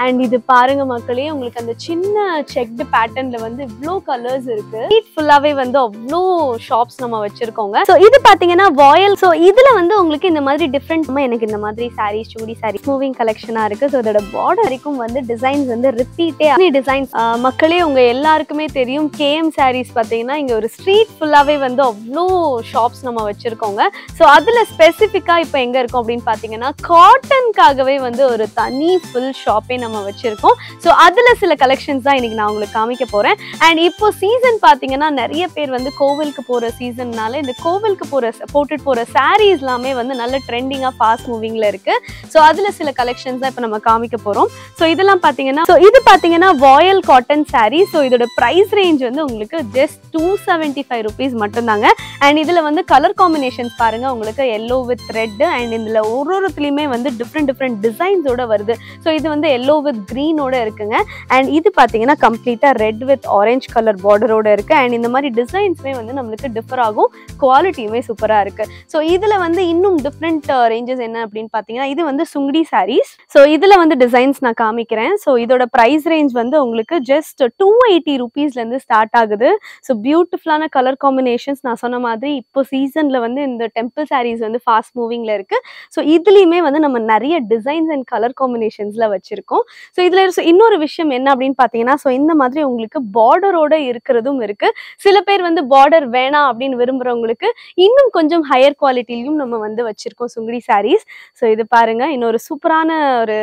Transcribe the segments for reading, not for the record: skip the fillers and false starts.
And இது பாருங்க மக்களே, உங்களுக்கு அந்த சின்ன செக்டு பேட்டர்ன்ல வந்து இவ்ளோ கலர்ஸ் இருக்கு. ஸ்ட்ரீட் ஃபுல்லாவே வந்து அவ்ளோ ஷாப்ஸ் நம்ம வச்சிருக்கோங்க. ஸோ இது பாத்தீங்கன்னா வாயல். ஸோ இதுல வந்து உங்களுக்கு இந்த மாதிரி டிஃப்ரெண்ட், எனக்கு இந்த மாதிரி சாரீஸ், சுடி சாரி மூவிங் கலெக்ஷனா இருக்கு. ஸோ இதோட பார்டர் வரைக்கும் வந்து டிசைன்ஸ் வந்து ரிப்பீட்டே டிசைன்ஸ். மக்களே உங்க எல்லாருக்குமே தெரியும், KM சாரீஸ் பாத்தீங்கன்னா இங்க ஒரு ஸ்ட்ரீட் ஃபுல்லாவே வந்து அவ்ளோ ஷாப்ஸ் நம்ம வச்சிருக்கோங்க. ஸோ அதுல ஸ்பெசிஃபிக்கா இப்போ எங்க இருக்கும் அப்படின்னு பாத்தீங்கன்னா காட்டனுக்காகவே வந்து ஒரு தனி ஃபுல் ஷாப்பே நம்ம வச்சிருக்கோம். ஸோ அதுல சில கலெக்ஷன்ஸ் தான் இன்னைக்கு நான் உங்களுக்கு காமிக்க போறேன். அண்ட் இப்போ சீசன் பாத்தீங்கன்னா நிறைய பேர் வந்து கோவிலுக்கு போற சீசன்னால இந்த கோவிலுக்கு போட்டுட்டு போற சாரீஸ் எல்லாமே வந்து நல்ல ட்ரெண்டிங்கா ஃபாஸ்ட் மூவிங்ல இருக்கு. ஸோ அதுல சில கலெக்ஷன்ஸ் தான் இப்போ நம்ம காமிக்க போறோம். ஸோ இதெல்லாம் பாத்தீங்கன்னா, ஸோ இது பாத்தீங்கன்னா வாயல் காட்டன் சாரீ. ஸோ இதோட பிரைஸ் ரேஞ்ச் வந்து உங்களுக்கு ஜஸ்ட் 275 rupees மட்டும் தாங்க. அண்ட் இதுல வந்து கலர் காம்பினேஷன்ஸ் பாருங்க, உங்களுக்கு எல்லோ வித் ரெட் அண்ட் இதுல ஒருத்துலயுமே வந்து டிஃப்ரெண்ட் டிசைன்ஸோட வருது. ஸோ இது வந்து எல்லோ வித் கிரீனோட இருக்குங்க. அண்ட் இது பாத்தீங்கன்னா கம்ப்ளீட்டா ரெட் வித் ஆரஞ்சு கலர் பார்டரோட இருக்கு. அண்ட் இந்த மாதிரி டிசைன்ஸ்மே வந்து நம்மளுக்கு டிஃபர் ஆகும், குவாலிட்டியுமே சூப்பரா இருக்கு. ஸோ இதுல வந்து இன்னும் டிஃப்ரெண்ட் ரேஞ்சஸ் என்ன அப்படின்னு பாத்தீங்கன்னா, இது வந்து சுங்குடி சாரீஸ். ஸோ இதுல வந்து டிசைன்ஸ் நான் காமிக்கிறேன். ஸோ இதோட பிரைஸ் ரேஞ்ச் வந்து உங்களுக்கு ஜஸ்ட் 280 rupeesல இருந்து ஸ்டார்ட் ஆகுது. ஸோ பியூட்டிஃபுல்லான கலர் காம்பினேஷன்ஸ். நான் சொன்ன மாதிரி இப்போ சீசன்ல வந்து இந்த டெம்பிள் சாரீஸ் வந்து ஃபாஸ்ட் மூவிங்ல இருக்கு. ஸோ இதுலயுமே வந்து நம்ம நிறைய டிசைன்ஸ் அண்ட் கலர் காம்பினேஷன்ஸ்ல வச்சிருக்கோம். ஸோ இதுல இன்னொரு விஷயம் என்ன அப்படின்னு பாத்தீங்கன்னா, ஸோ இந்த மாதிரி உங்களுக்கு பார்டரோட இருக்கிறதும் இருக்கு. சில பேர் வந்து பார்டர் வேணாம் அப்படின்னு விரும்புறவங்களுக்கு இன்னும் கொஞ்சம் ஹையர் குவாலிட்டிலையும் நம்ம வந்து வச்சிருக்கோம் சுங்குடி சாரீஸ். ஸோ இது பாருங்க, இன்னொரு சூப்பரான ஒரு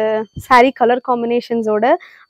சாரீ கலர் காம்பினேஷன்ஸோட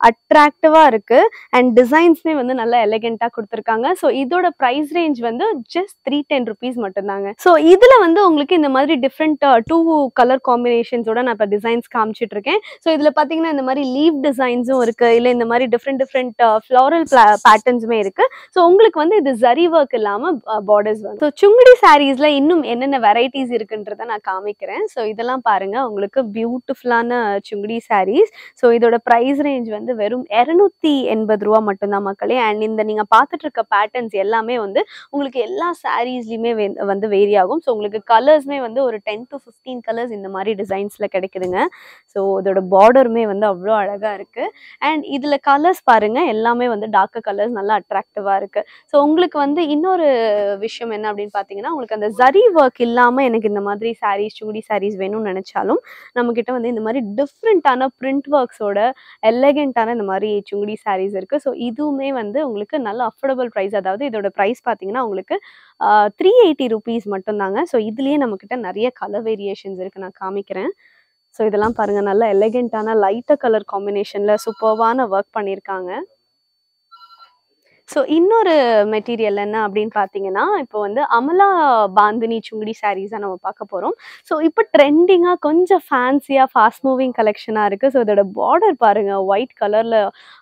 அட்ராக்டிவா இருக்கு. அண்ட் டிசைன்ஸ்மே வந்து நல்லா எலிகென்ட்டா கொடுத்துருக்காங்க. ஸோ இதோட பிரைஸ் ரேஞ்ச் வந்து ஜஸ்ட் 310 rupees மட்டும்தாங்க. ஸோ இதுல வந்து உங்களுக்கு இந்த மாதிரி டிஃப்ரெண்ட் 2 கலர் காம்பினேஷன்ஸோட நான் இப்போ டிசைன்ஸ் காமிச்சிட்டு இருக்கேன். ஸோ இதுல பாத்தீங்கன்னா இந்த மாதிரி லீவ் டிசைன்ஸும் இருக்கு, இல்ல இந்த மாதிரி டிஃப்ரெண்ட் ஃப்ளோரல் பேட்டர்ன்ஸுமே இருக்கு. ஸோ உங்களுக்கு வந்து இது ஜரி ஒர்க் இல்லாம பார்டர்ஸ் வந்து. ஸோ சுங்குடி சாரீஸ்ல இன்னும் என்னென்ன வெரைட்டிஸ் இருக்குன்றத நான் காமிக்கிறேன். ஸோ இதெல்லாம் பாருங்க, உங்களுக்கு பியூட்டிஃபுல்லான சுங்குடி சாரீஸ். ஸோ இதோட பிரைஸ் ரேஞ்ச் வந்து வெறும் 280 ரூபா மட்டும்தான் மக்களே. அண்ட் இந்த நீங்க பார்த்துட்டு இருக்க பேட்டர்ன்ஸ் எல்லாமே வந்து உங்களுக்கு எல்லா சாரீஸ்லயுமே வந்து வேரி ஆகும். ஸோ உங்களுக்கு கலர்ஸ்மே வந்து ஒரு 10 to 15 கலர்ஸ் இந்த மாதிரி டிசைன்ஸ்ல கிடைக்குதுங்க. ஸோ இதோட பார்டருமே வந்து அவ்வளோ அழகா இருக்கு. அண்ட் இதுல கலர்ஸ் பாருங்க, எல்லாமே வந்து டார்க் கலர்ஸ், நல்லா அட்ராக்டிவா இருக்கு. ஸோ உங்களுக்கு வந்து இன்னொரு விஷயம் என்ன அப்படின்னு பாத்தீங்கன்னா, உங்களுக்கு அந்த ஜரி ஒர்க் இல்லாம எனக்கு இந்த மாதிரி சாரீஸ், சுங்குடி சாரீஸ் வேணும்னு நினைச்சாலும் நம்ம கிட்ட வந்து இந்த மாதிரி டிஃப்ரெண்டான பிரிண்ட் ஒர்க்ஸோட எலகென்ட்டான இந்த மாதிரி சுங்குடி சாரீஸ் இருக்கு. ஸோ இதுவுமே வந்து உங்களுக்கு நல்ல அஃபோர்டபுள் ப்ரைஸ். அதாவது இதோட ப்ரைஸ் பார்த்தீங்கன்னா உங்களுக்கு 380 rupees மட்டும்தாங்க. ஸோ இதுலயே நம்மக்கிட்ட நிறைய கலர் வேரியேஷன்ஸ் இருக்கு, நான் காமிக்கிறேன். ஸோ இதெல்லாம் பாருங்க, நல்ல எலகென்ட்டான லைட்டர் கலர் காம்பினேஷன்ல சூப்பர்வான ஒர்க் பண்ணியிருக்காங்க. ஸோ இன்னொரு மெட்டீரியல் என்ன அப்படின்னு பார்த்தீங்கன்னா, இப்போ வந்து அமலா பாந்தினி சுங்குடி சாரீஸாக நம்ம பார்க்க போகிறோம். ஸோ இப்போ ட்ரெண்டிங்காக கொஞ்சம் ஃபேன்சியாக ஃபாஸ்ட் மூவிங் கலெக்ஷனாக இருக்குது. ஸோ இதோட பார்டர் பாருங்கள், ஒயிட் கலரில்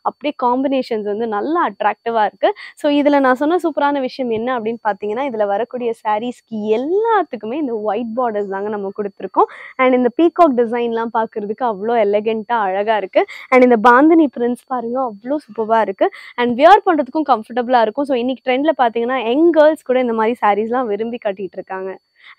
அப்படியே காம்பினேஷன்ஸ் வந்து நல்லா அட்ராக்டிவாக இருக்குது. ஸோ இதில் நான் சொன்ன சூப்பரான விஷயம் என்ன அப்படின்னு பார்த்தீங்கன்னா, இதில் வரக்கூடிய சாரீஸ்க்கு எல்லாத்துக்குமே இந்த ஒயிட் பார்டர்ஸ் தாங்க நம்ம கொடுத்துருக்கோம். அண்ட் இந்த பீகாக் டிசைன்லாம் பார்க்குறதுக்கு அவ்வளோ எலகென்ட்டாக அழகாக இருக்குது. அண்ட் இந்த பாந்தினி பிரிண்ட்ஸ் பாருங்கள், அவ்வளோ சூப்பராக இருக்குது. அண்ட் வியர் பண்ணுறதுக்கும் கம்ஃபர்டபுளா இருக்கும். ஸோ இன்னைக்கு ட்ரெண்ட்ல பாத்தீங்கன்னா யங் கேர்ள்ஸ் கூட இந்த மாதிரி சாரீஸ்லாம் விரும்பி கட்டிட்டு இருக்காங்க.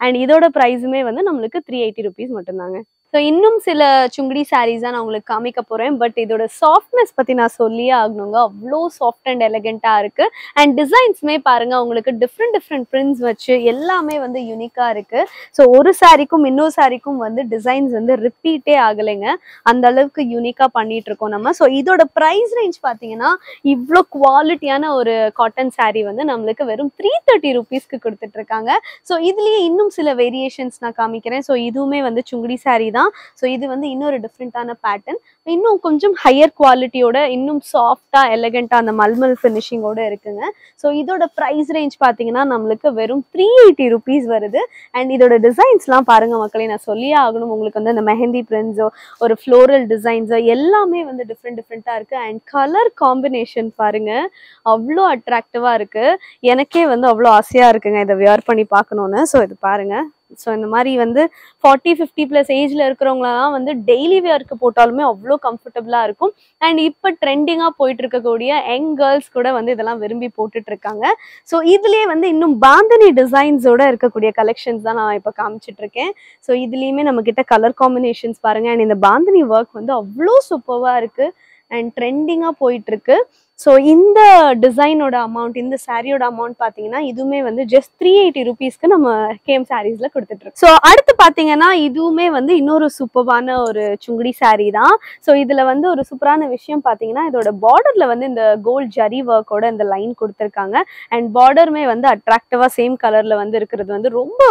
அண்ட் இதோட பிரைஸுமே வந்து நம்மளுக்கு 380 rupees மட்டும்தாங்க. ஸோ இன்னும் சில சுங்குடி சாரீஸ் தான் நான் உங்களுக்கு காமிக்க போறேன். பட் இதோட சாஃப்ட்னஸ் பத்தி நான் சொல்லியே ஆகணுங்க, அவ்வளோ சாஃப்ட் அண்ட் எலகென்ட்டா இருக்கு. அண்ட் டிசைன்ஸ்மே பாருங்க, உங்களுக்கு டிஃப்ரெண்ட் பிரிண்ட்ஸ் வச்சு எல்லாமே வந்து யூனிக்கா இருக்கு. ஸோ ஒரு சாரிக்கும் இன்னொரு சாரிக்கும் வந்து டிசைன்ஸ் வந்து ரிப்பீட்டே ஆகலைங்க, அந்த அளவுக்கு யூனிக்கா பண்ணிட்டு இருக்கோம் நம்ம. ஸோ இதோட பிரைஸ் ரேஞ்ச் பாத்தீங்கன்னா, இவ்வளோ குவாலிட்டியான ஒரு காட்டன் சாரீ வந்து நம்மளுக்கு வெறும் 330 rupeesக்கு கொடுத்துட்டு இருக்காங்க. ஸோ இதுலயே இன்னும் சில வேரியேஷன்ஸ் நான் காமிக்கிறேன். ஸோ இதுவுமே வந்து சுங்குடி சாரீ தான். ஸோ இது வந்து இன்னொரு டிஃப்ரெண்டான பேட்டர்ன், இன்னும் கொஞ்சம் ஹையர் குவாலிட்டியோட, இன்னும் சாஃப்டா எலகென்ட்டா அந்த மல்மல் ஃபினிஷிங்கோட இருக்குங்க. ஸோ இதோட பிரைஸ் ரேஞ்ச் பார்த்தீங்கன்னா நம்மளுக்கு வெறும் 380 rupees வருது. அண்ட் இதோட டிசைன்ஸ்லாம் பாருங்க மக்களே, நான் சொல்லியே ஆகணும். உங்களுக்கு வந்து அந்த மெஹந்தி பிரிண்ட்ஸோ, ஒரு ஃப்ளோரல் டிசைன்ஸோ எல்லாமே வந்து டிஃப்ரெண்டா இருக்கு. அண்ட் கலர் காம்பினேஷன் பாருங்க, அவ்வளோ அட்ராக்டிவா இருக்கு. எனக்கே வந்து அவ்வளோ ஆசையா இருக்குங்க இதை வியர் பண்ணி பார்க்கணும்னு. ஸோ இது பாருங்க, ஸோ இந்த மாதிரி வந்து 40-50+ ஏஜ்ல இருக்கிறவங்களாம் வந்து டெய்லி வேர்க்கு போட்டாலுமே அவ்வளோ கம்ஃபர்டபுளாக இருக்கும். அண்ட் இப்போ ட்ரெண்டிங்காக போயிட்டு இருக்கக்கூடிய யங் கேர்ள்ஸ் கூட வந்து இதெல்லாம் விரும்பி போட்டுட்டு இருக்காங்க. ஸோ இதுலேயே வந்து இன்னும் பாந்தினி டிசைன்ஸோட இருக்கக்கூடிய கலெக்ஷன்ஸ் தான் நான் இப்போ காமிச்சிட்டு இருக்கேன். ஸோ இதுலேயுமே நம்ம கிட்ட கலர் காம்பினேஷன்ஸ் பாருங்க. அண்ட் இந்த பாந்தினி ஒர்க் வந்து அவ்வளோ சூப்பராக இருக்கு அண்ட் ட்ரெண்டிங்காக போயிட்டு இருக்கு. ஸோ இந்த டிசைனோட அமௌண்ட், இந்த சாரியோட அமௌண்ட் பார்த்தீங்கன்னா இதுவுமே வந்து ஜஸ்ட் 380 rupeesக்கு நம்ம கேம் சாரீஸ்ல கொடுத்துட்டு இருக்கோம். ஸோ அடுத்து பார்த்தீங்கன்னா இதுவுமே வந்து இன்னொரு சூப்பரான ஒரு சுங்குடி சாரீ தான். ஸோ இதுல வந்து ஒரு சூப்பரான விஷயம் பார்த்தீங்கன்னா இதோட பார்டர்ல வந்து இந்த கோல்ட் ஜரி ஒர்க்கோட இந்த லைன் கொடுத்துருக்காங்க. அண்ட் பார்டருமே வந்து அட்ராக்டிவா சேம் கலர்ல வந்து இருக்கிறது வந்து ரொம்ப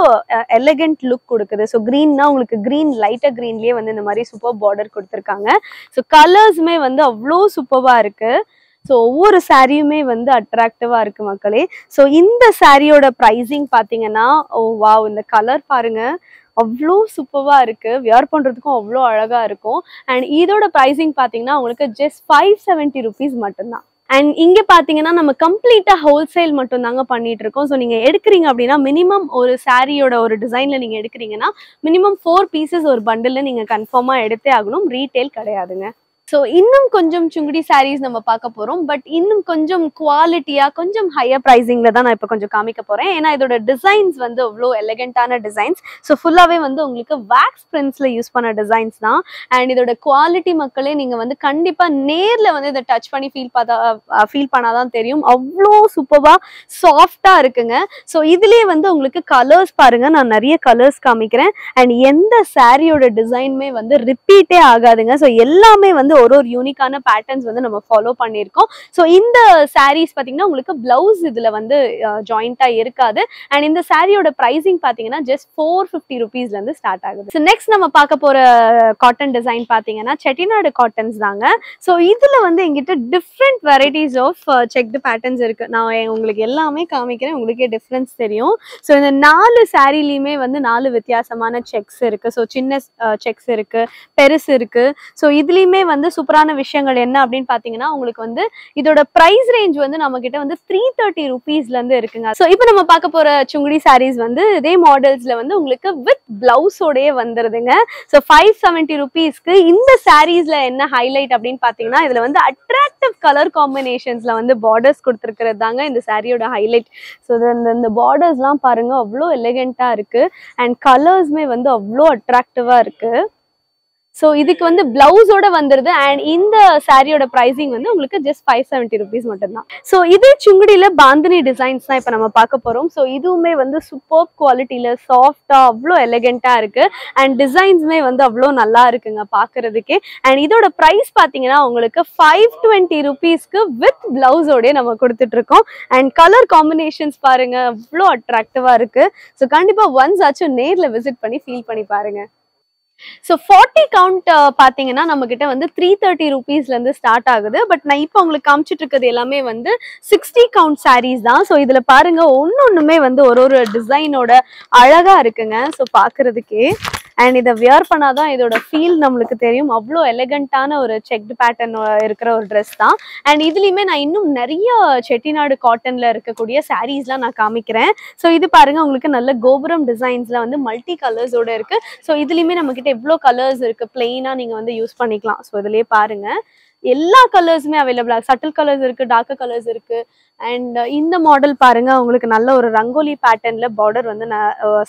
எலகென்ட் லுக் கொடுக்குது. ஸோ கிரீன்னா உங்களுக்கு கிரீன் லைட்டர் கிரீன்லயே வந்து இந்த மாதிரி சூப்பர் பார்டர் கொடுத்துருக்காங்க. ஸோ கலர்ஸுமே வந்து அவ்வளோ சூப்பரா இருக்கு. ஸோ ஒவ்வொரு சாரியுமே வந்து அட்ராக்டிவா இருக்கு மக்களே. ஸோ இந்த சாரியோட ப்ரைஸிங் பார்த்தீங்கன்னா, ஓ வாவ், இந்த கலர் பாருங்க அவ்வளோ சூப்பரா இருக்கு. வியர் பண்றதுக்கும் அவ்வளோ அழகா இருக்கும். அண்ட் இதோட ப்ரைஸிங் பார்த்தீங்கன்னா உங்களுக்கு ஜஸ்ட் 570 rupees மட்டும்தான். அண்ட் இங்கே பார்த்தீங்கன்னா நம்ம கம்ப்ளீட்டாக ஹோல்சேல் மட்டும் தாங்க பண்ணிட்டு இருக்கோம். ஸோ நீங்கள் எடுக்கிறீங்க அப்படின்னா மினிமம் ஒரு சாரியோட ஒரு டிசைனில் நீங்கள் எடுக்கிறீங்கன்னா மினிமம் 4 pieces ஒரு பண்டில் நீங்கள் கன்ஃபார்மாக எடுத்தே ஆகணும். ரீட்டெயில் கிடையாதுங்க. ஸோ இன்னும் கொஞ்சம் சுங்குடி சாரீஸ் நம்ம பார்க்க போகிறோம். பட் இன்னும் கொஞ்சம் குவாலிட்டியாக கொஞ்சம் ஹையர் ப்ரைஸிங்கில் தான் நான் இப்போ கொஞ்சம் காமிக்க போகிறேன். ஏன்னா இதோட டிசைன்ஸ் வந்து அவ்வளோ எலகென்ட்டான டிசைன்ஸ். ஸோ ஃபுல்லாகவே வந்து உங்களுக்கு வேக்ஸ் பிரிண்ட்ஸில் யூஸ் பண்ண டிசைன்ஸ் தான். அண்ட் இதோட குவாலிட்டி மக்களே நீங்கள் வந்து கண்டிப்பாக நேரில் வந்து இதை டச் பண்ணி ஃபீல் பண்ணாதான் தெரியும். அவ்வளோ சூப்பராக சாஃப்டாக இருக்குங்க. ஸோ இதுலேயே வந்து உங்களுக்கு கலர்ஸ் பாருங்கள், நான் நிறைய கலர்ஸ் காமிக்கிறேன். அண்ட் எந்த சாரியோட டிசைனுமே வந்து ரிப்பீட்டே ஆகாதுங்க. ஸோ எல்லாமே வந்து ஒரு யூனிக்கான பேட்டர்ன்ஸ் வந்து நம்ம ஃபாலோ பண்ணியிருக்கோம். ஸோ இந்த சாரீஸ் பார்த்தீங்கன்னா உங்களுக்கு பிளவுஸ் இதில் வந்து ஜாயிண்டாக இருக்காது. அண்ட் இந்த சாரியோட ப்ரைஸிங் பார்த்தீங்கன்னா ஜஸ்ட் 450 rupeesலேருந்து ஸ்டார்ட் ஆகுது. ஸோ நெக்ஸ்ட் நம்ம பார்க்க போகிற காட்டன் டிசைன் பார்த்தீங்கன்னா செட்டிநாடு காட்டன்ஸ் தாங்க. ஸோ இதில் வந்து எங்கிட்ட different varieties of checked patterns இருக்குது. நான் உங்களுக்கு எல்லாமே காமிக்கிறேன், உங்களுக்கே டிஃப்ரென்ஸ் தெரியும். ஸோ இந்த 4 சாரிலையுமே வந்து 4 வித்தியாசமான செக்ஸ் இருக்குது. ஸோ சின்ன செக்ஸ் இருக்குது, பெருசு இருக்குது. ஸோ இதுலேயுமே வந்து சூப்பரான விஷயங்கள் என்ன அப்படின்னு பார்த்தீங்கன்னா உங்களுக்கு வந்து இதோட ப்ரைஸ் ரேஞ்ச் வந்து நம்ம கிட்ட வந்து 330 rupeesலேருந்து இருக்குங்க. ஸோ இப்போ நம்ம பார்க்க போகிற சுங்குடி சாரீஸ் வந்து இதே மாடல்ஸில் வந்து உங்களுக்கு வித் பிளவுஸோடயே வந்துடுதுங்க. ஸோ 570 rupeesக்கு இந்த சாரீஸில் என்ன ஹைலைட் அப்படின்னு பார்த்தீங்கன்னா இதில் வந்து அட்ராக்டிவ் கலர் காம்பினேஷன்ஸில் வந்து பார்டர்ஸ் கொடுத்துருக்கிறது தாங்க இந்த சாரியோட ஹைலைட். ஸோ இந்த பார்டர்ஸ்லாம் பாருங்க அவ்வளோ எலிகென்ட்டாக இருக்குது. அண்ட் கலர்ஸுமே வந்து அவ்வளோ அட்ராக்டிவாக இருக்குது. ஸோ இதுக்கு வந்து பிளவுஸோட வந்துடுது. அண்ட் இந்த சாரியோட ப்ரைஸிங் வந்து உங்களுக்கு ஜஸ்ட் 570 rupees மட்டும்தான். ஸோ இதே சுங்குடியில் பாந்தினி டிசைன்ஸ் தான் இப்போ நம்ம பார்க்க போகிறோம். ஸோ இதுவுமே வந்து சூப்பர் குவாலிட்டியில் சாஃப்டாக அவ்வளோ எலிகென்ட்டாக இருக்குது. அண்ட் டிசைன்ஸுமே வந்து அவ்வளோ நல்லா இருக்குங்க பார்க்குறதுக்கே. அண்ட் இதோட ப்ரைஸ் பார்த்தீங்கன்னா உங்களுக்கு 520 rupeesக்கு வித் பிளவுஸோடய நம்ம கொடுத்துட்ருக்கோம். அண்ட் கலர் காம்பினேஷன்ஸ் பாருங்கள் அவ்வளோ அட்ராக்டிவாக இருக்குது. ஸோ கண்டிப்பாக ஒன்ஸ் ஆச்சும் நேரில் விசிட் பண்ணி ஃபீல் பண்ணி பாருங்கள். ஸோ 40 count பார்த்தீங்கன்னா நம்ம கிட்ட வந்து 330 rupeesலேருந்து ஸ்டார்ட் ஆகுது. பட் நான் இப்போ உங்களுக்கு காமிச்சிட்டு இருக்கிறது எல்லாமே வந்து 60 count சாரீஸ் தான். ஸோ இதில் பாருங்க ஒன்றுமே வந்து ஒரு டிசைனோட அழகா இருக்குங்க. ஸோ பார்க்கறதுக்கே அண்ட் இதை வியர் பண்ணாதான் இதோட ஃபீல் நம்மளுக்கு தெரியும். அவ்வளோ எலிகென்ட்டான ஒரு செக்டு பேட்டர்ன் இருக்கிற ஒரு ட்ரெஸ் தான். அண்ட் இதுலேயுமே நான் இன்னும் நிறைய செட்டிநாடு காட்டனில் இருக்கக்கூடிய சாரீஸ்லாம் நான் காமிக்கிறேன். ஸோ இது பாருங்க உங்களுக்கு நல்ல கோபுரம் டிசைன்ஸில் வந்து மல்டி கலர்ஸோட இருக்குது. ஸோ இதுலேயுமே நம்மக்கிட்ட எவ்வளோ கலர்ஸ் இருக்குது, பிளெயினாக நீங்கள் வந்து யூஸ் பண்ணிக்கலாம். ஸோ இதுலேயே பாருங்கள் எல்லா கலர்ஸுமே அவைலபிளாக, சட்டில் கலர்ஸ் இருக்குது, டார்க்கர் கலர்ஸ் இருக்குது. அண்ட் இந்த மாடல் பாருங்க உங்களுக்கு நல்ல ஒரு ரங்கோலி பேட்டர்ன்ல பார்டர் வந்து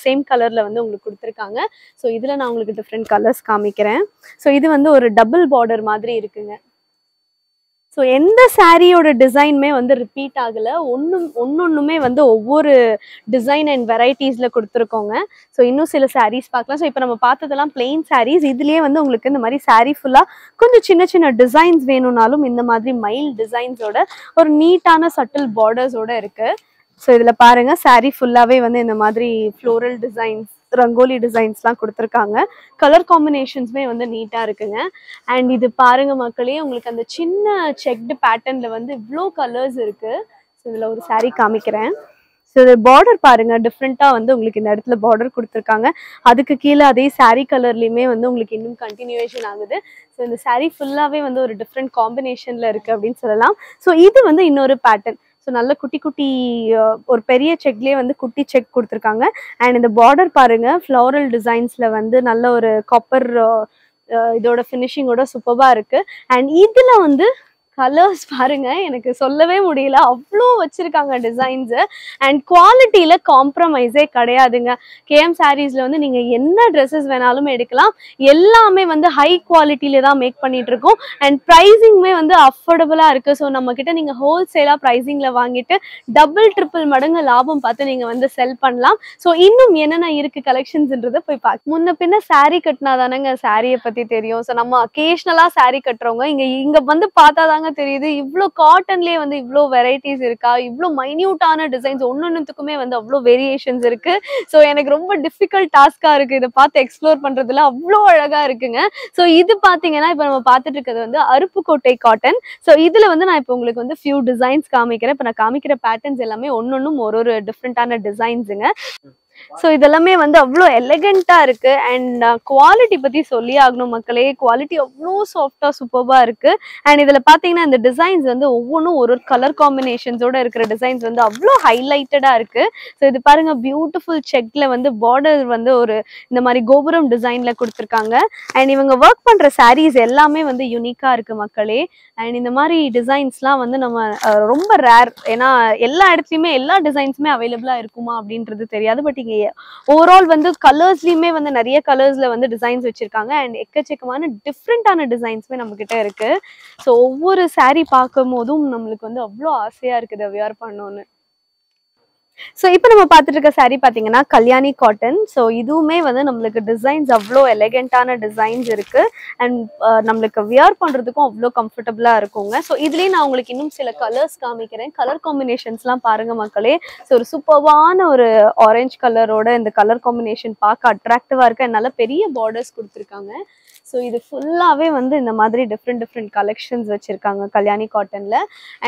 சேம் கலர்ல வந்து உங்களுக்கு கொடுத்துருக்காங்க. ஸோ இதுல நான் உங்களுக்கு டிஃப்ரெண்ட் கலர்ஸ் காமிக்கிறேன். ஸோ இது வந்து ஒரு டபுள் பார்டர் மாதிரி இருக்குங்க. ஸோ எந்த சாரியோட டிசைனுமே வந்து ரிப்பீட் ஆகலை. ஒன்னொன்றுமே வந்து ஒவ்வொரு டிசைன் அண்ட் வெரைட்டிஸில் கொடுத்துருக்கோங்க. ஸோ இன்னும் சில சாரீஸ் பார்க்கலாம். ஸோ இப்போ நம்ம பார்த்ததெல்லாம் பிளெயின் சாரீஸ். இதுலேயே வந்து உங்களுக்கு இந்த மாதிரி சாரீ ஃபுல்லாக கொஞ்சம் சின்ன சின்ன டிசைன்ஸ் வேணும்னாலும் இந்த மாதிரி மைல்ட் டிசைன்ஸோட ஒரு நீட்டான சட்டில் பார்டர்ஸோட இருக்குது. ஸோ இதில் பாருங்கள் சாரீ ஃபுல்லாகவே வந்து இந்த மாதிரி ஃப்ளோரல் டிசைன்ஸ், ரங்கோலி டிசைன்ஸ்லாம் கொடுத்துருக்காங்க. கலர் காம்பினேஷன்ஸுமே வந்து நீட்டாக இருக்குங்க. அண்ட் இது பாருங்க மக்களே உங்களுக்கு அந்த சின்ன செக்டு பேட்டர்னில் வந்து இவ்வளோ கலர்ஸ் இருக்குது. ஸோ இதில் ஒரு சாரீ காமிக்கிறேன். ஸோ இது பார்டர் பாருங்க டிஃப்ரெண்ட்டாக வந்து உங்களுக்கு இந்த இடத்துல பார்டர் கொடுத்துருக்காங்க. அதுக்கு கீழே அதே சாரீ கலர்லேயுமே வந்து உங்களுக்கு இன்னும் கண்டினியூவேஷன் ஆகுது. ஸோ இந்த சாரீ ஃபுல்லாகவே வந்து ஒரு டிஃப்ரெண்ட் காம்பினேஷனில் இருக்குது அப்படின்னு சொல்லலாம். ஸோ இது வந்து இன்னொரு பேட்டர்ன். ஸோ நல்ல குட்டி குட்டி ஒரு பெரிய செக்லேயே வந்து குட்டி செக் கொடுத்துருக்காங்க. அண்ட் இந்த பார்டர் பாருங்க, ஃப்ளோரல் டிசைன்ஸ்ல வந்து நல்ல ஒரு காப்பர் இதோட ஃபினிஷிங்கோட சூப்பரா இருக்கு. அண்ட் இதுல வந்து கலர்ஸ் பாருங்க, எனக்கு சொல்லவே முடியல, அவ்வளோ வச்சிருக்காங்க டிசைன்ஸ். அண்ட் குவாலிட்டியில காம்ப்ரமைஸே கிடையாதுங்க. கேஎம் சாரீஸ்ல வந்து நீங்க என்ன ட்ரெஸ்ஸஸ் வேணாலும் எடுக்கலாம், எல்லாமே வந்து ஹை குவாலிட்டியில தான் மேக் பண்ணிட்டு இருக்கோம். அண்ட் ப்ரைஸிங்குமே வந்து அஃபோர்டபுளா இருக்கு. ஸோ நம்ம கிட்ட நீங்க ஹோல்சேலா ப்ரைஸிங்ல வாங்கிட்டு டபுள் ட்ரிபிள் மடங்கு லாபம் பார்த்து நீங்க வந்து செல் பண்ணலாம். ஸோ இன்னும் என்னென்ன இருக்கு கலெக்ஷன்ஸ்ன்றதை போய் பார்க்க. முன்ன பின்ன சாரீ கட்டினா தானேங்க சாரியை பத்தி தெரியும். ஸோ நம்ம அக்கேஷனலா சாரீ கட்டுறவங்க இங்க வந்து பார்த்தாதாங்க தெரியுது இவ்ளோ காட்டன்லயே வந்து இவ்ளோ வெரைட்டிஸ் இருக்கா, இவ்ளோ மைன்யூட்டான டிசைன்ஸ், ஒன்னொன்னுக்குமே வந்து அவ்ளோ வேரியேஷன்ஸ் இருக்கு. ஸோ எனக்கு ரொம்ப டிஃபிகல்ட் டாஸ்கா இருக்கு இதை பார்த்து எக்ஸ்ப்ளோர் பண்றதுல. அவ்வளோ அழகா இருக்குங்க. ஸோ இது பாத்தீங்கன்னா இப்ப நம்ம பார்த்துட்டு இருக்கிறது வந்து அருப்புக்கோட்டை காட்டன். ஸோ இதுல வந்து நான் இப்போ உங்களுக்கு வந்து ஃபியூ டிசைன்ஸ் காமிக்கிறேன். இப்போ நான் காமிக்கிற பேட்டர்ன்ஸ் எல்லாமே ஒன்னொன்னும் ஒரு டிஃப்ரெண்டான டிசைன்ஸுங்க. ஸோ இதெல்லாமே வந்து அவ்வளோ எலகண்டா இருக்கு. அண்ட் குவாலிட்டி பத்தி சொல்லி ஆகணும் மக்களே, குவாலிட்டி அவ்வளோ சாஃப்டா சூப்பர்பா இருக்கு. அண்ட் இதுல பாத்தீங்கன்னா இந்த டிசைன்ஸ் வந்து ஒவ்வொன்றும் ஒரு கலர் காம்பினேஷன்ஸோட இருக்கிற டிசைன்ஸ் வந்து அவ்வளோ ஹைலைட்டடா இருக்கு. ஸோ இது பாருங்க, பியூட்டிஃபுல் செக்ல வந்து பார்டர் வந்து ஒரு இந்த மாதிரி கோபுரம் டிசைன்ல கொடுத்துருக்காங்க. அண்ட் இவங்க ஒர்க் பண்ற சாரீஸ் எல்லாமே வந்து யூனிக்கா இருக்கு மக்களே. அண்ட் இந்த மாதிரி டிசைன்ஸ்லாம் வந்து நம்ம ரொம்ப ரேர், ஏன்னா எல்லா இடத்துலையுமே எல்லா டிசைன்ஸுமே அவைலபிளா இருக்குமா அப்படின்றது தெரியாது. பட் ஓவரால் வந்து கலர்ஸ்லயுமே வந்து நிறைய கலர்ஸ்ல வந்து டிசைன்ஸ் வச்சிருக்காங்க. அண்ட் எக்கச்சக்கமான டிஃப்ரெண்டான டிசைன்ஸ்மே நம்ம கிட்ட இருக்கு. ஸோ ஒவ்வொரு சாரீ பார்க்கும் போதும் நம்மளுக்கு வந்து அவ்வளோ ஆசையா இருக்குது வியர் பண்ணணும்னு. ஸோ இப்போ நம்ம பார்த்துட்டு இருக்க சாரீ பார்த்தீங்கன்னா கல்யாணி காட்டன். ஸோ இதுவுமே வந்து நம்மளுக்கு டிசைன்ஸ் அவ்வளோ எலகென்ட்டான டிசைன்ஸ் இருக்கு. அண்ட் நம்மளுக்கு வியர் பண்ணுறதுக்கும் அவ்வளோ கம்ஃபர்டபுளாக இருக்குங்க. ஸோ இதுலேயே நான் உங்களுக்கு இன்னும் சில கலர்ஸ் காமிக்கிறேன். கலர் காம்பினேஷன்ஸ்லாம் பாருங்க மக்களே. ஸோ ஒரு சூப்பர்வான ஒரு ஆரஞ்சு கலரோட இந்த கலர் காம்பினேஷன் பார்க்க அட்ராக்டிவாக இருக்கு. நல்ல பெரிய பார்டர்ஸ் கொடுத்துருக்காங்க. ஸோ இது ஃபுல்லாகவே வந்து இந்த மாதிரி டிஃப்ரெண்ட் கலெக்ஷன்ஸ் வச்சுருக்காங்க கல்யாணி காட்டனில்.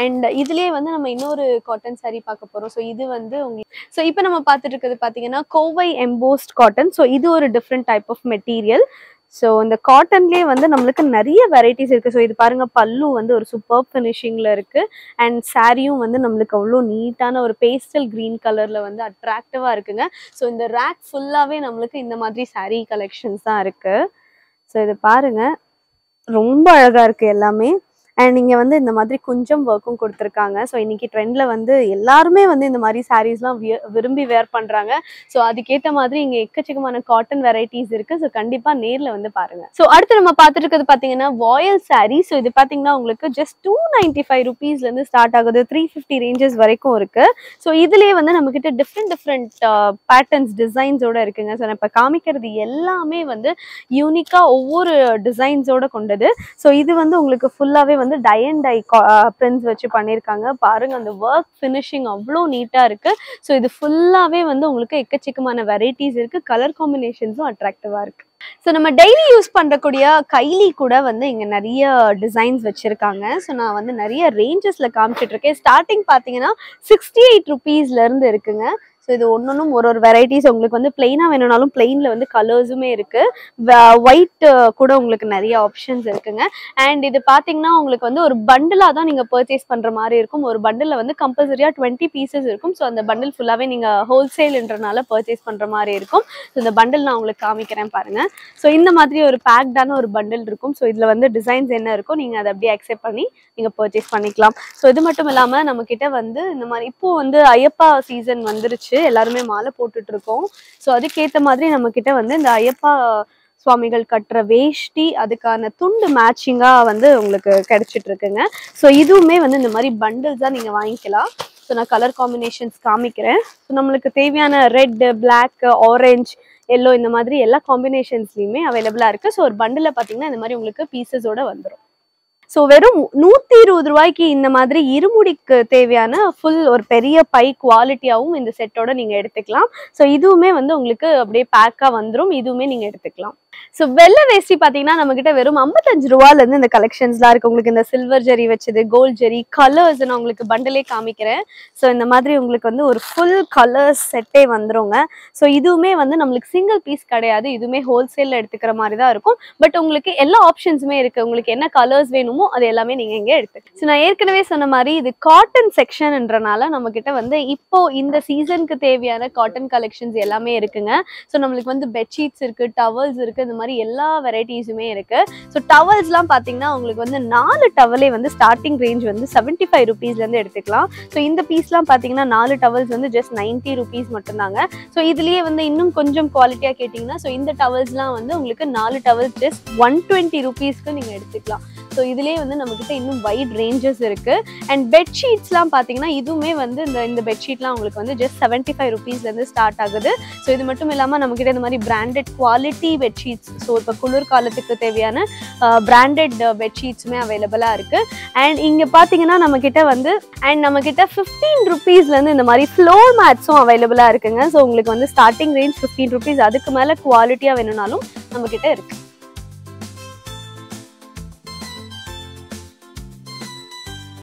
அண்ட் இதுலேயே வந்து நம்ம இன்னொரு காட்டன் சாரீ பார்க்க போகிறோம். ஸோ இது வந்து உங்களுக்கு, ஸோ இப்போ நம்ம பார்த்துட்டு இருக்கிறது பார்த்தீங்கன்னா கோவை எம்போஸ்ட் காட்டன். ஸோ இது ஒரு different type of material. So இந்த காட்டன்லேயே வந்து நம்மளுக்கு நிறைய வெரைட்டிஸ் இருக்குது. ஸோ இது பாருங்க, பல்லு வந்து ஒரு சூப்பர் ஃபினிஷிங்கில் இருக்குது. அண்ட் சாரியும் வந்து நம்மளுக்கு அவ்வளோ நீட்டான ஒரு பேஸ்டல் க்ரீன் கலரில் வந்து அட்ராக்டிவாக இருக்குங்க. ஸோ இந்த ரேக் ஃபுல்லாகவே நம்மளுக்கு இந்த மாதிரி சாரீ கலெக்ஷன்ஸ் தான் இருக்குது. ஸோ இது பாருங்க, ரொம்ப அழகாக இருக்குது எல்லாமே. அண்ட் இங்கே வந்து இந்த மாதிரி கொஞ்சம் ஒர்க்கும் கொடுத்துருக்காங்க. ஸோ இன்னைக்கு ட்ரெண்டில் வந்து எல்லாருமே வந்து இந்த மாதிரி சாரீஸ்லாம் விரும்பி வேர் பண்ணுறாங்க. ஸோ அதுக்கேற்ற மாதிரி இங்கே எக்கச்சக்கமான காட்டன் வெரைட்டிஸ் இருக்குது. ஸோ கண்டிப்பாக நேரில் வந்து பாருங்கள். ஸோ அடுத்து நம்ம பார்த்துட்டு இருக்கிறது பார்த்தீங்கன்னா வாயல் சாரீ. ஸோ இது பார்த்தீங்கன்னா உங்களுக்கு ஜஸ்ட் 295 rupeesலேருந்து ஸ்டார்ட் ஆகுது, 350 ரேஞ்சஸ் வரைக்கும் இருக்குது. ஸோ இதுலேயே வந்து நம்மக்கிட்ட டிஃப்ரெண்ட் பேட்டர்ன்ஸ் டிசைன்ஸோட இருக்குங்க. ஸோ நான் இப்போ காமிக்கிறது எல்லாமே வந்து யூனிக்காக ஒவ்வொரு டிசைன்ஸோட கொண்டது. ஸோ இது வந்து உங்களுக்கு ஃபுல்லாகவே வந்து டை அண்ட் டை பிரிண்ட்ஸ் வச்சு பண்ணியிருக்காங்க. பாருங்க, அந்த ஒர்க் ஃபினிஷிங் அவ்வளோ நீட்டாக இருக்குது. ஸோ இது ஃபுல்லாகவே வந்து உங்களுக்கு எக்கச்சக்கமான வெரைட்டிஸ் இருக்குது. கலர் காம்பினேஷன்ஸும் அட்ராக்டிவாக இருக்குது. ஸோ நம்ம டெய்லி யூஸ் பண்ணுறக்கூடிய கைலி கூட வந்து இங்கே நிறைய டிசைன்ஸ் வச்சுருக்காங்க. ஸோ நான் வந்து நிறைய ரேஞ்சஸில் காமிச்சிட்ருக்கேன். ஸ்டார்டிங் பார்த்தீங்கன்னா 68 rupeesலேருந்து இருக்குங்க. ஸோ இது ஒன்னொன்னும் ஒரு வெரைட்டிஸ். உங்களுக்கு வந்து பிளெயினாக வேணும்னாலும் பிளெயினில் வந்து கலர்ஸுமே இருக்குது. ஒயிட் கூட உங்களுக்கு நிறைய ஆப்ஷன்ஸ் இருக்குங்க. அண்ட் இது பார்த்தீங்கன்னா உங்களுக்கு வந்து ஒரு பண்டிலாக தான் நீங்கள் பர்ச்சேஸ் பண்ணுற மாதிரி இருக்கும். ஒரு பண்டிலில் வந்து கம்பல்சரியாக 20 pieces இருக்கும். ஸோ அந்த பண்டில் ஃபுல்லாகவே நீங்கள் ஹோல்சேல்ன்றனால பர்ச்சேஸ் பண்ணுற மாதிரி இருக்கும். ஸோ இந்த பண்டில் நான் உங்களுக்கு காமிக்கிறேன் பாருங்கள். ஸோ இந்த மாதிரி ஒரு பேக்டான ஒரு பண்டில் இருக்கும். ஸோ இதில் வந்து டிசைன்ஸ் என்ன இருக்கோ நீங்கள் அதை அப்படியே அக்செப்ட் பண்ணி நீங்கள் பர்ச்சேஸ் பண்ணிக்கலாம். ஸோ இது மட்டும் இல்லாமல் நம்மக்கிட்ட வந்து இந்த மாதிரி இப்போது வந்து ஐயப்பா சீசன் வந்துருச்சு, எல்லாருமே மாலை போட்டுட்டு இருக்கோம். ஸோ அதுக்கேற்ற மாதிரி நம்ம கிட்ட வந்து இந்த ஐயப்பா சுவாமிகள் கட்டுற வேஷ்டி, அதுக்கான துண்டு மேட்சிங்காக வந்து உங்களுக்கு கிடைச்சிட்டு இருக்குங்க. ஸோ இதுவுமே வந்து இந்த மாதிரி பண்டில்ஸ் தான் நீங்கள் வாங்கிக்கலாம். ஸோ நான் கலர் காம்பினேஷன்ஸ் காமிக்கிறேன். ஸோ நம்மளுக்கு தேவையான ரெட், பிளாக், ஆரஞ்ச், எல்லோ இந்த மாதிரி எல்லா காம்பினேஷன்ஸ்லையுமே அவைலபிளாக இருக்குது. ஸோ ஒரு பண்டில் பார்த்தீங்கன்னா இந்த மாதிரி உங்களுக்கு பீசஸோட வந்துடும். ஸோ வெறும் 120 ரூபாய்க்கு இந்த மாதிரி இருமுடிக்கு தேவையான ஃபுல் ஒரு பெரிய பை குவாலிட்டியாகவும் இந்த செட்டோட நீங்கள் எடுத்துக்கலாம். ஸோ இதுவுமே வந்து உங்களுக்கு அப்படியே பேக்காக வந்துடும். இதுவுமே நீங்கள் எடுத்துக்கலாம். ஸோ வெள்ளை வேஷ்டி பார்த்தீங்கன்னா நம்மக்கிட்ட வெறும் 55 ரூபாலேருந்து இந்த கலெக்ஷன்ஸ்லாம் இருக்குது. உங்களுக்கு இந்த சில்வர் ஜெரி வச்சது, கோல்ட் ஜெரி, கலர்ஸ் நான் உங்களுக்கு பண்டிலே காமிக்கிறேன். ஸோ இந்த மாதிரி உங்களுக்கு வந்து ஒரு ஃபுல் கலர்ஸ் செட்டே வந்துருங்க. ஸோ இதுவுமே வந்து நம்மளுக்கு சிங்கிள் பீஸ் கிடையாது, இதுவுமே ஹோல்சேலில் எடுத்துக்கிற மாதிரி தான் இருக்கும். பட் உங்களுக்கு எல்லா ஆப்ஷன்ஸுமே இருக்குது. உங்களுக்கு என்ன கலர்ஸ் வேணுமோ வேணுமோ அது எல்லாமே நீங்க இங்க எடுத்துக்கலாம். ஸோ நான் ஏற்கனவே சொன்ன மாதிரி இது காட்டன் செக்ஷன்ன்றனால நம்ம கிட்ட வந்து இப்போ இந்த சீசனுக்கு தேவையான காட்டன் கலெக்ஷன்ஸ் எல்லாமே இருக்குங்க. ஸோ நம்மளுக்கு வந்து பெட்ஷீட்ஸ் இருக்கு, டவல்ஸ் இருக்கு, இந்த மாதிரி எல்லா வெரைட்டிஸுமே இருக்கு. ஸோ டவல்ஸ்லாம் பார்த்தீங்கன்னா உங்களுக்கு வந்து 4 டவலே வந்து ஸ்டார்டிங் ரேஞ்ச் வந்து 75 ருபீஸ்லேருந்து எடுத்துக்கலாம். ஸோ இந்த பீஸ்லாம் பார்த்தீங்கன்னா 4 டவல்ஸ் வந்து ஜஸ்ட் 90 ருபீஸ் மட்டும்தாங்க. ஸோ இதுலேயே வந்து இன்னும் கொஞ்சம் குவாலிட்டியாக கேட்டிங்கன்னா ஸோ இந்த டவல்ஸ்லாம் வந்து உங்களுக்கு 4 டவல்ஸ் ஜஸ்ட் 120 ருபீஸ்க்கு நீங்கள் எடுத்துக்கலாம். ஸோ இதுலேயே வந்து நம்மக்கிட்ட இன்னும் வைட் ரேஞ்சஸ் இருக்குது. அண்ட் பெட்ஷீட்ஸ்லாம் பார்த்தீங்கன்னா இதுவுமே வந்து இந்த பெட்ஷீட்லாம் உங்களுக்கு வந்து ஜஸ்ட் 75 ருபீஸ்லேருந்து ஸ்டார்ட் ஆகுது. ஸோ இது மட்டும் இல்லாமல் நம்மக்கிட்ட இந்த மாதிரி பிராண்டட் குவாலிட்டி பெட்ஷீட்ஸ், ஸோ இப்போ குளிர்காலத்துக்கு தேவையான பிராண்டட் பெட்ஷீட்ஸுமே அவைலபிளாக இருக்குது. அண்ட் இங்கே பார்த்தீங்கன்னா நம்மக்கிட்ட 15 ருபீஸ்லேருந்து இந்த மாதிரி ஃப்ளோர் மேட்ஸும் அவைலபிளாக இருக்குங்க. ஸோ உங்களுக்கு வந்து ஸ்டார்டிங் ரேஞ்ச் 15 ருபீஸ், அதுக்கு மேலே குவாலிட்டியாக வேணும்னாலும் நம்மக்கிட்ட இருக்குது.